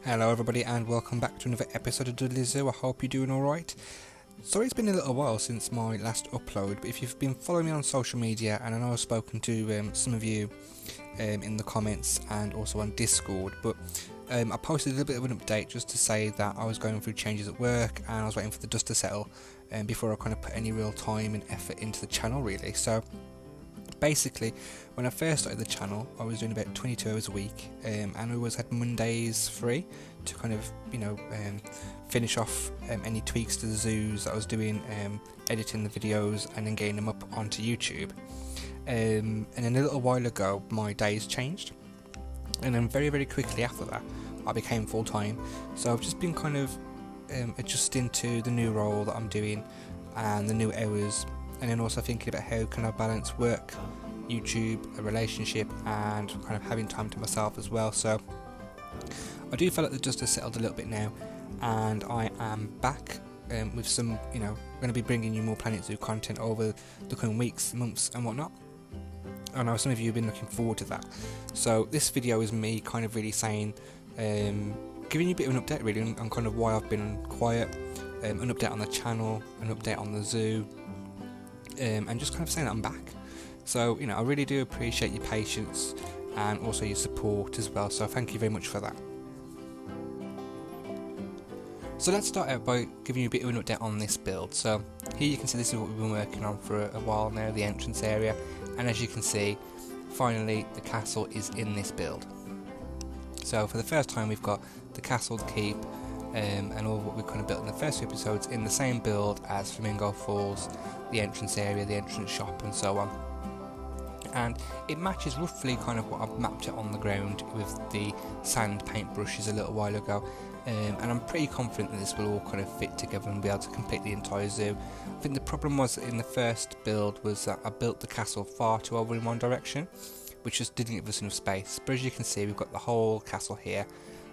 Hello everybody and welcome back to another episode of Dudley Zoo. I hope you're doing alright. Sorry it's been a little while since my last upload, but if you've been following me on social media, and I know I've spoken to some of you in the comments and also on Discord, but I posted a little bit of an update just to say that I was going through changes at work and I was waiting for the dust to settle before I kind of put any real time and effort into the channel really. So basically, when I first started the channel, I was doing about 22 hours a week, and I always had Mondays free to kind of, finish off any tweaks to the zoos that I was doing, editing the videos and then getting them up onto YouTube. And then a little while ago, my days changed, and then very, very quickly after that, I became full-time. So I've just been kind of adjusting to the new role that I'm doing and the new hours, and then also thinking about how can I balance work, YouTube, a relationship, and kind of having time to myself as well. So I do feel like the dust has settled a little bit now, and I am back with some, going to be bringing you more Planet Zoo content over the coming weeks, months and whatnot. I know some of you have been looking forward to that. So this video is me kind of really saying, giving you a bit of an update really on kind of why I've been quiet, an update on the channel, an update on the zoo, and just kind of saying that I'm back. So I really do appreciate your patience and also your support as well, so thank you very much for that. So let's start out by giving you a bit of an update on this build. So here you can see this is what we've been working on for a while now, the entrance area, and as you can see, finally the castle is in this build. So for the first time we've got the castle, the keep, and all what we kind of built in the first few episodes in the same build as Flamingo Falls, the entrance area, the entrance shop and so on. And it matches roughly kind of what I've mapped it on the ground with the sand paint brushes a little while ago, and I'm pretty confident that this will all kind of fit together and be able to complete the entire zoo. I think the problem was in the first build was that I built the castle far too over in one direction, which just didn't give us enough space. But as you can see, we've got the whole castle here,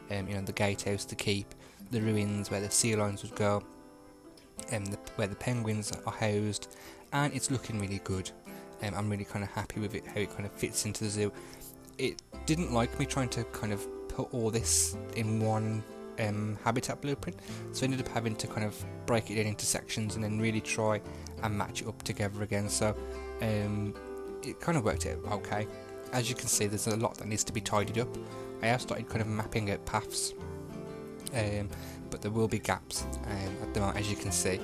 the gatehouse, the keep, the ruins where the sea lions would go, where the penguins are housed, and it's looking really good. I'm really kind of happy with it, how it kind of fits into the zoo. It didn't like me trying to kind of put all this in one habitat blueprint, so I ended up having to kind of break it into sections and then really try and match it up together again. So it kind of worked out okay. As you can see, there's a lot that needs to be tidied up. I have started kind of mapping out paths, but there will be gaps at the moment, as you can see.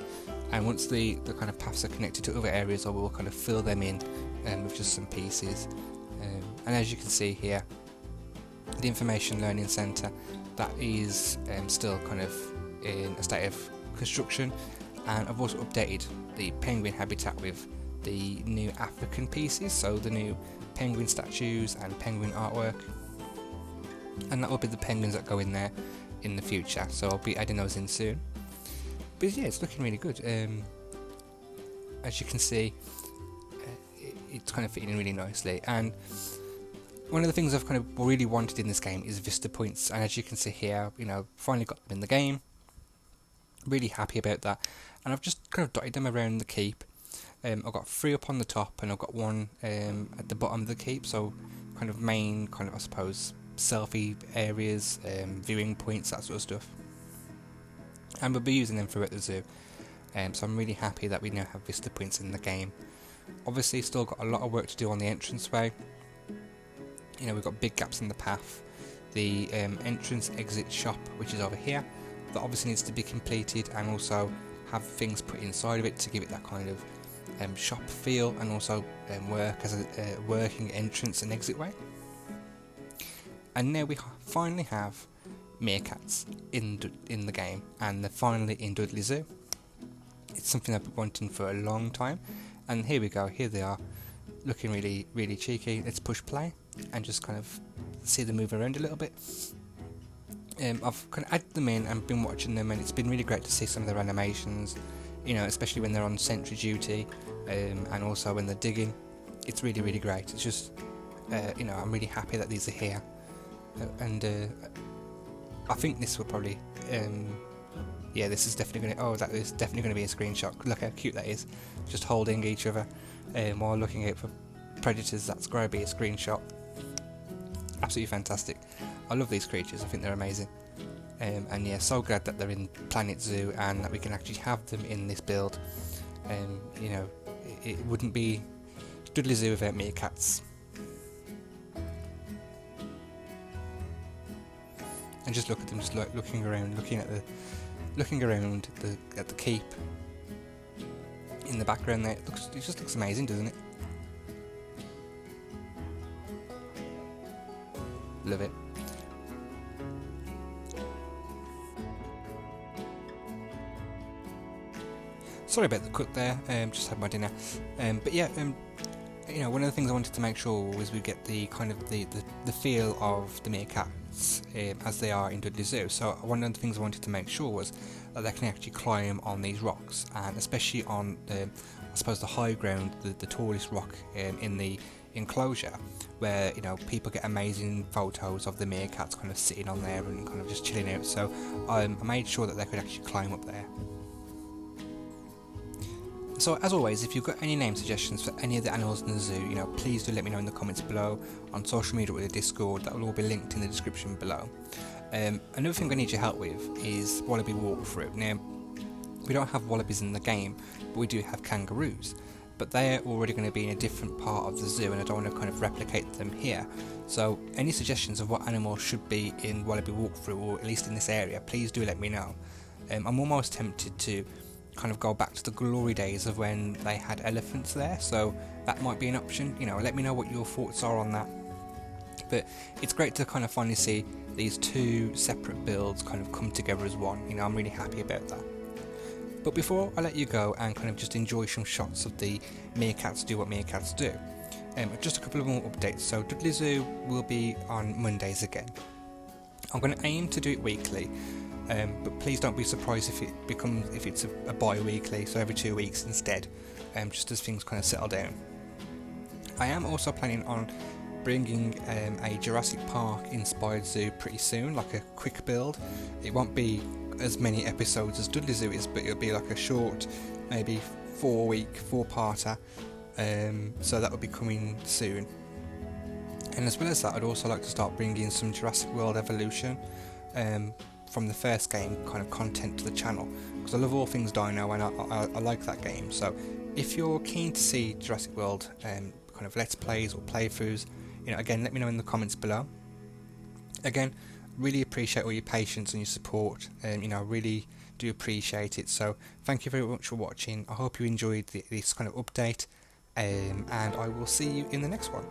And once the kind of paths are connected to other areas, I will kind of fill them in with just some pieces. And as you can see here, the Information Learning Centre, that is still kind of in a state of construction. And I've also updated the penguin habitat with the new African pieces, so the new penguin statues and penguin artwork. And that will be the penguins that go in there in the future, so I'll be adding those in soon. But yeah, it's looking really good. As you can see, it's kind of fitting in really nicely. And one of the things I've kind of really wanted in this game is vista points. And as you can see here, finally got them in the game. Really happy about that. And I've just kind of dotted them around the keep. I've got 3 up on the top, and I've got 1 at the bottom of the keep. So kind of main, I suppose, selfie areas, viewing points, that sort of stuff. And we'll be using them throughout the zoo, so I'm really happy that we now have vista points in the game. Obviously still got a lot of work to do on the entranceway. We've got big gaps in the path. The entrance exit shop, which is over here, that obviously needs to be completed, and also have things put inside of it to give it that kind of shop feel, and also work as a working entrance and exit way. And now we finally have Meerkats in the game, and they're finally in Dudley Zoo. It's something I've been wanting for a long time, and here we go, here they are, looking really, really cheeky. Let's push play and just kind of see them move around a little bit. I've kind of added them in and been watching them, and it's been really great to see some of their animations, especially when they're on sentry duty, and also when they're digging. It's really, really great. It's just, I'm really happy that these are here, and I think this will probably, this is definitely going to, that is definitely going to be a screenshot. Look how cute that is, just holding each other while looking out for predators. That's going to be a screenshot. Absolutely fantastic. I love these creatures, I think they're amazing. And yeah, so glad that they're in Planet Zoo and that we can actually have them in this build. You know, it wouldn't be Dudley Zoo without Meerkats. And just look at them, just looking around, at the keep in the background there. It just looks amazing, doesn't it? Love it. Sorry about the cut there. Just had my dinner. But yeah, you know, one of the things I wanted to make sure was we get the kind of the feel of the meerkats as they are in Dudley Zoo. So one of the things I wanted to make sure was that they can actually climb on these rocks, and especially on the, I suppose, the high ground, the tallest rock in the enclosure, where, you know, people get amazing photos of the meerkats kind of sitting on there and kind of just chilling out. So I made sure that they could actually climb up there. So as always, if you've got any name suggestions for any of the animals in the zoo, you know, please do let me know in the comments below, on social media or the Discord. That will all be linked in the description below. Another thing I need your help with is wallaby walkthrough. Now, we don't have wallabies in the game, but we do have kangaroos. But they're already going to be in a different part of the zoo, and I don't want to kind of replicate them here. So any suggestions of what animals should be in wallaby walkthrough, or at least in this area, please do let me know. I'm almost tempted to kind of go back to the glory days of when they had elephants there, so that might be an option. You know, let me know what your thoughts are on that. But it's great to kind of finally see these two separate builds kind of come together as one. You know, I'm really happy about that. But before I let you go and kind of just enjoy some shots of the meerkats do what meerkats do, just a couple of more updates. So Dudley Zoo will be on Mondays again. I'm going to aim to do it weekly. But please don't be surprised if it's a bi-weekly, so every 2 weeks instead, just as things kind of settle down. I am also planning on bringing a Jurassic Park inspired zoo pretty soon, like a quick build. It won't be as many episodes as Dudley Zoo is, but it'll be like a short, maybe 4-parter, so that will be coming soon. And as well as that, I'd also like to start bringing some Jurassic World Evolution from the first game kind of content to the channel, because I love all things dino and I like that game. So if you're keen to see Jurassic World kind of let's plays or playthroughs, you know, again, let me know in the comments below. Again, really appreciate all your patience and your support, and you know, really do appreciate it. So thank you very much for watching. I hope you enjoyed this kind of update, and I will see you in the next one.